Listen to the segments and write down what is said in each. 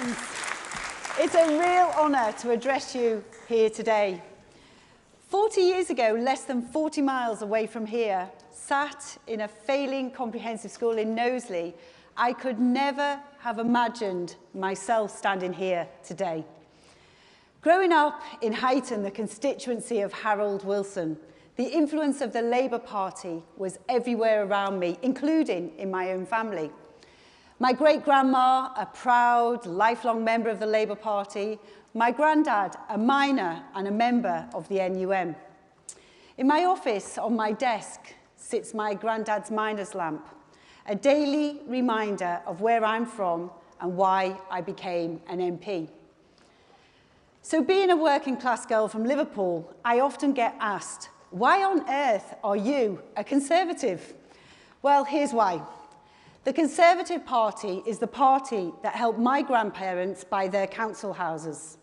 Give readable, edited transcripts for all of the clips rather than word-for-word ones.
Congratulations. It's a real honour to address you here today. 40 years ago, less than 40 miles away from here, sat in a failing comprehensive school in Knowsley, I could never have imagined myself standing here today. Growing up in Huyton, the constituency of Harold Wilson, the influence of the Labour Party was everywhere around me, including in my own family. My great-grandma, a proud, lifelong member of the Labour Party. My granddad, a miner and a member of the NUM. In my office, on my desk, sits my granddad's miner's lamp, a daily reminder of where I'm from and why I became an MP. So being a working-class girl from Liverpool, I often get asked, why on earth are you a Conservative? Well, here's why. The Conservative Party is the party that helped my grandparents buy their council houses.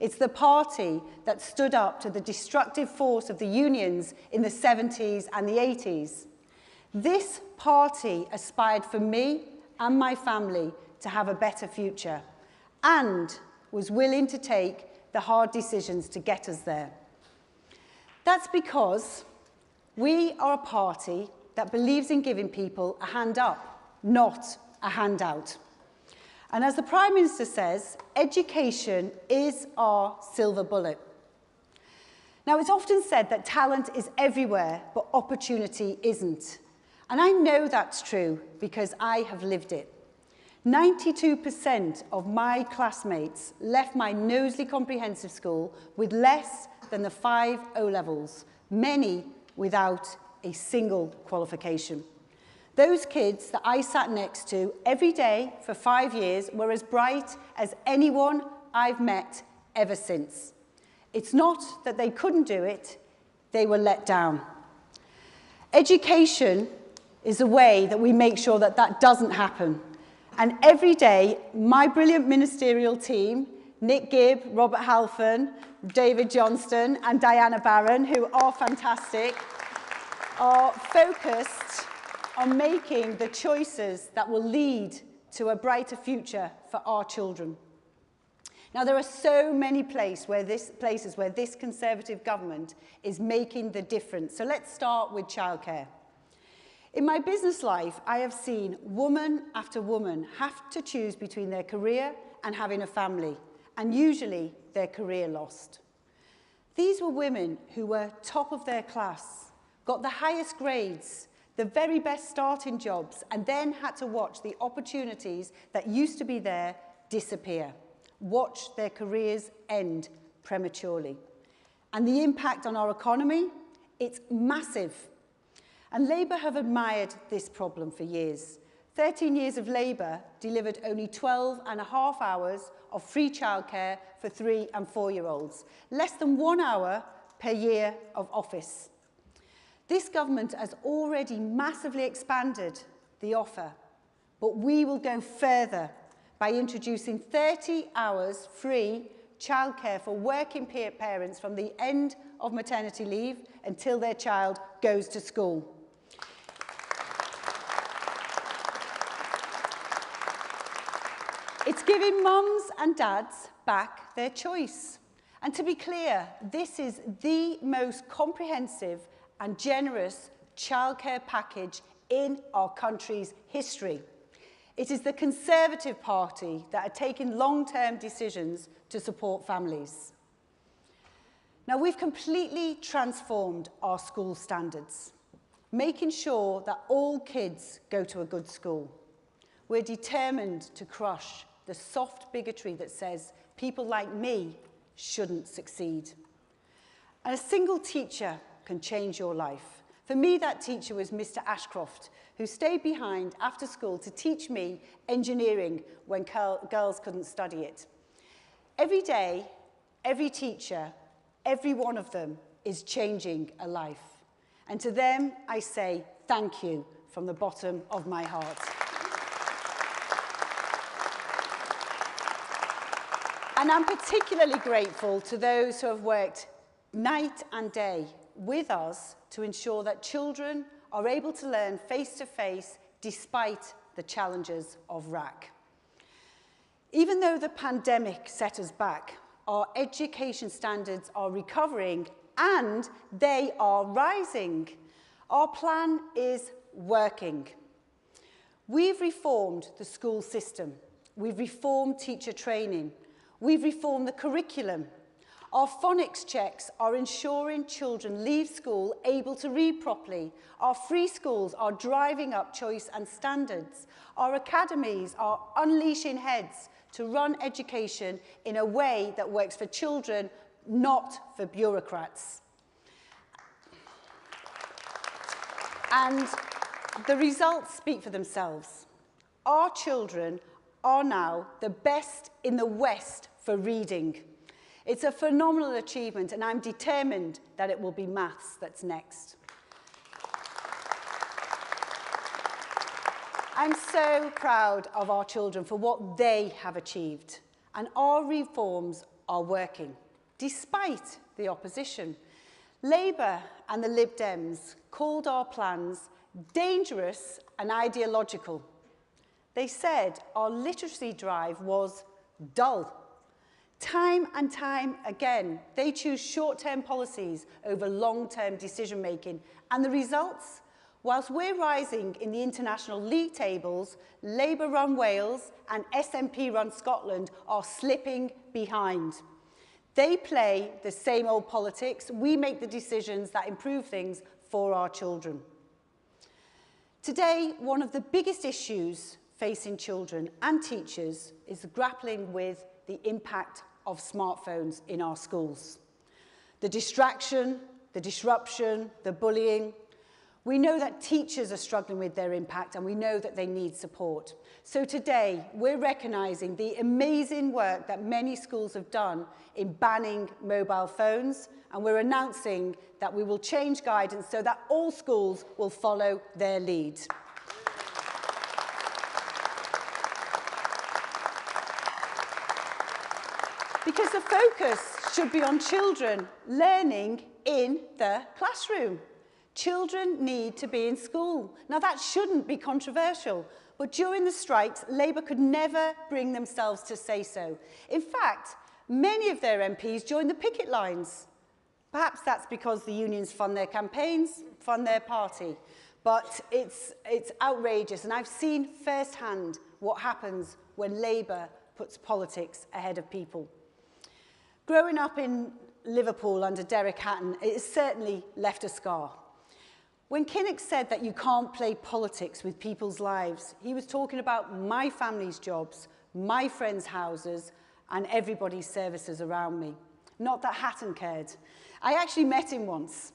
It's the party that stood up to the destructive force of the unions in the 70s and the 80s. This party aspired for me and my family to have a better future and was willing to take the hard decisions to get us there. That's because we are a party that believes in giving people a hand up, not a handout. And as the Prime Minister says, education is our silver bullet. Now, it's often said that talent is everywhere, but opportunity isn't. And I know that's true because I have lived it. 92% of my classmates left my Knowsley Comprehensive School with less than the 5 O-levels, many without a single qualification. Those kids that I sat next to every day for 5 years were as bright as anyone I've met ever since. It's not that they couldn't do it, they were let down. Education is a way that we make sure that that doesn't happen. And every day, my brilliant ministerial team, Nick Gibb, Robert Halfon, David Johnston, and Diana Barron, who are fantastic, are focused on making the choices that will lead to a brighter future for our children. Now, there are so many places where this Conservative government is making the difference. So let's start with childcare. In my business life, I have seen woman after woman have to choose between their career and having a family, and usually their career lost. These were women who were top of their class, got the highest grades, the very best starting jobs, and then had to watch the opportunities that used to be there disappear, watch their careers end prematurely. And the impact on our economy, it's massive. And Labour have admired this problem for years. 13 years of Labour delivered only 12.5 hours of free childcare for 3- and 4-year-olds, less than 1 hour per year of office. This government has already massively expanded the offer, but we will go further by introducing 30 hours free childcare for working parents from the end of maternity leave until their child goes to school. It's giving mums and dads back their choice. And to be clear, this is the most comprehensive and generous childcare package in our country's history. It is the Conservative Party that are taking long-term decisions to support families. Now, we've completely transformed our school standards, making sure that all kids go to a good school. We're determined to crush the soft bigotry that says people like me shouldn't succeed. And a single teacher can change your life. For me, that teacher was Mr. Ashcroft, who stayed behind after school to teach me engineering when girls couldn't study it. Every day, every teacher, every one of them is changing a life. And to them, I say thank you from the bottom of my heart. And I'm particularly grateful to those who have worked night and day with us to ensure that children are able to learn face-to-face despite the challenges of RAC. Even though the pandemic set us back, our education standards are recovering and they are rising. Our plan is working. We've reformed the school system. We've reformed teacher training. We've reformed the curriculum. Our phonics checks are ensuring children leave school able to read properly. Our free schools are driving up choice and standards. Our academies are unleashing heads to run education in a way that works for children, not for bureaucrats. And the results speak for themselves. Our children are now the best in the West for reading. It's a phenomenal achievement, and I'm determined that it will be maths that's next. I'm so proud of our children for what they have achieved, and our reforms are working, despite the opposition. Labour and the Lib Dems called our plans dangerous and ideological. They said our literacy drive was dull. Time and time again, they choose short-term policies over long-term decision-making. And the results? Whilst we're rising in the international league tables, Labour-run Wales and SNP-run Scotland are slipping behind. They play the same old politics. We make the decisions that improve things for our children. Today, one of the biggest issues facing children and teachers is grappling with the impact of smartphones in our schools. The distraction, the disruption, the bullying. We know that teachers are struggling with their impact, and we know that they need support. So today, we're recognising the amazing work that many schools have done in banning mobile phones, and we're announcing that we will change guidance so that all schools will follow their lead. Because the focus should be on children learning in the classroom. Children need to be in school. Now, that shouldn't be controversial, but during the strikes, Labour could never bring themselves to say so. In fact, many of their MPs joined the picket lines. Perhaps that's because the unions fund their campaigns, fund their party. But it's outrageous, and I've seen firsthand what happens when Labour puts politics ahead of people. Growing up in Liverpool under Derek Hatton, it has certainly left a scar. When Kinnock said that you can't play politics with people's lives, he was talking about my family's jobs, my friends' houses, and everybody's services around me. Not that Hatton cared. I actually met him once.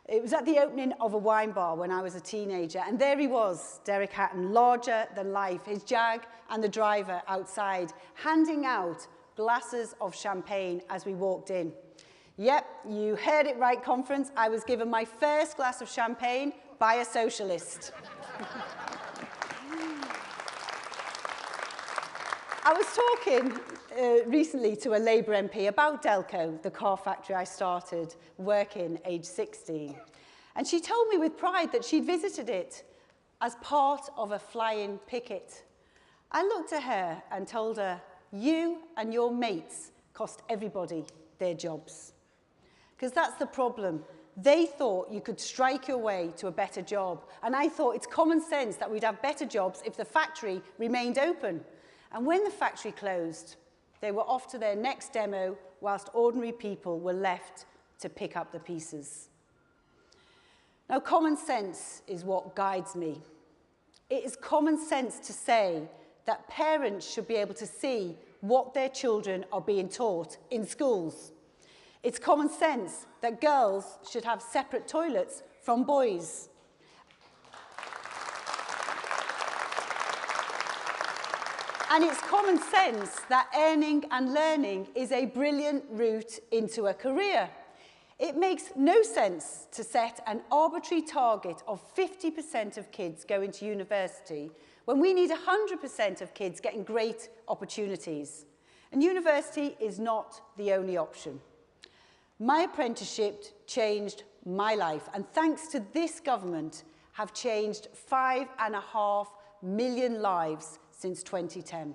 It was at the opening of a wine bar when I was a teenager, and there he was, Derek Hatton, larger than life, his Jag and the driver outside, handing out glasses of champagne as we walked in. Yep, you heard it right, conference. I was given my first glass of champagne by a socialist. I was talking recently to a Labour MP about Delco, the car factory I started working age 16. And she told me with pride that she'd visited it as part of a flying picket. I looked at her and told her, you and your mates cost everybody their jobs. Because that's the problem. They thought you could strike your way to a better job. And I thought it's common sense that we'd have better jobs if the factory remained open. And when the factory closed, they were off to their next demo whilst ordinary people were left to pick up the pieces. Now, common sense is what guides me. It is common sense to say that parents should be able to see what their children are being taught in schools. It's common sense that girls should have separate toilets from boys. And it's common sense that earning and learning is a brilliant route into a career. It makes no sense to set an arbitrary target of 50% of kids going to university when we need 100% of kids getting great opportunities. And university is not the only option. My apprenticeship changed my life, and thanks to this government, have changed 5.5 million lives since 2010.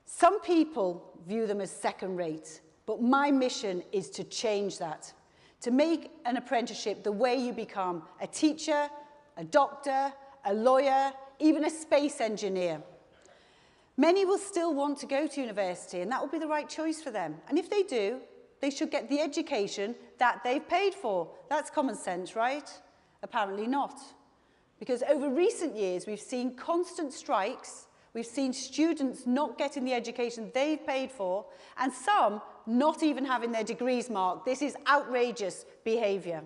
Some people view them as second-rate, but my mission is to change that, to make an apprenticeship the way you become a teacher, a doctor, a lawyer, even a space engineer. Many will still want to go to university, and that will be the right choice for them. And if they do, they should get the education that they've paid for. That's common sense, right? Apparently not. Because over recent years, we've seen constant strikes, we've seen students not getting the education they've paid for, and some not even having their degrees marked. This is outrageous behaviour.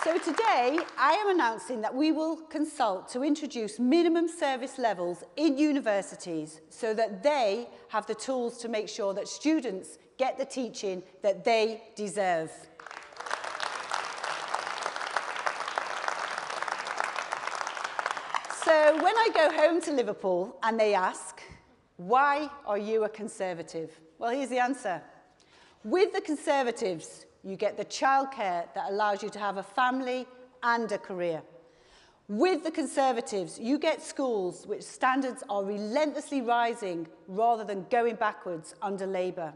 So today, I am announcing that we will consult to introduce minimum service levels in universities so that they have the tools to make sure that students get the teaching that they deserve. So when I go home to Liverpool and they ask, why are you a Conservative? Well, here's the answer. With the Conservatives, you get the childcare that allows you to have a family and a career. With the Conservatives, you get schools which standards are relentlessly rising rather than going backwards under Labour.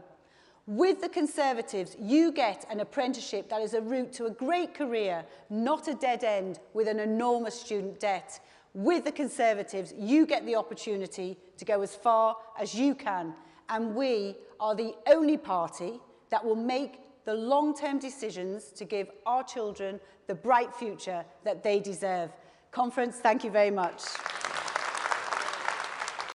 With the Conservatives, you get an apprenticeship that is a route to a great career, not a dead end with an enormous student debt. With the Conservatives, you get the opportunity to go as far as you can. And we are the only party that will make the long-term decisions to give our children the bright future that they deserve. Conference, thank you very much.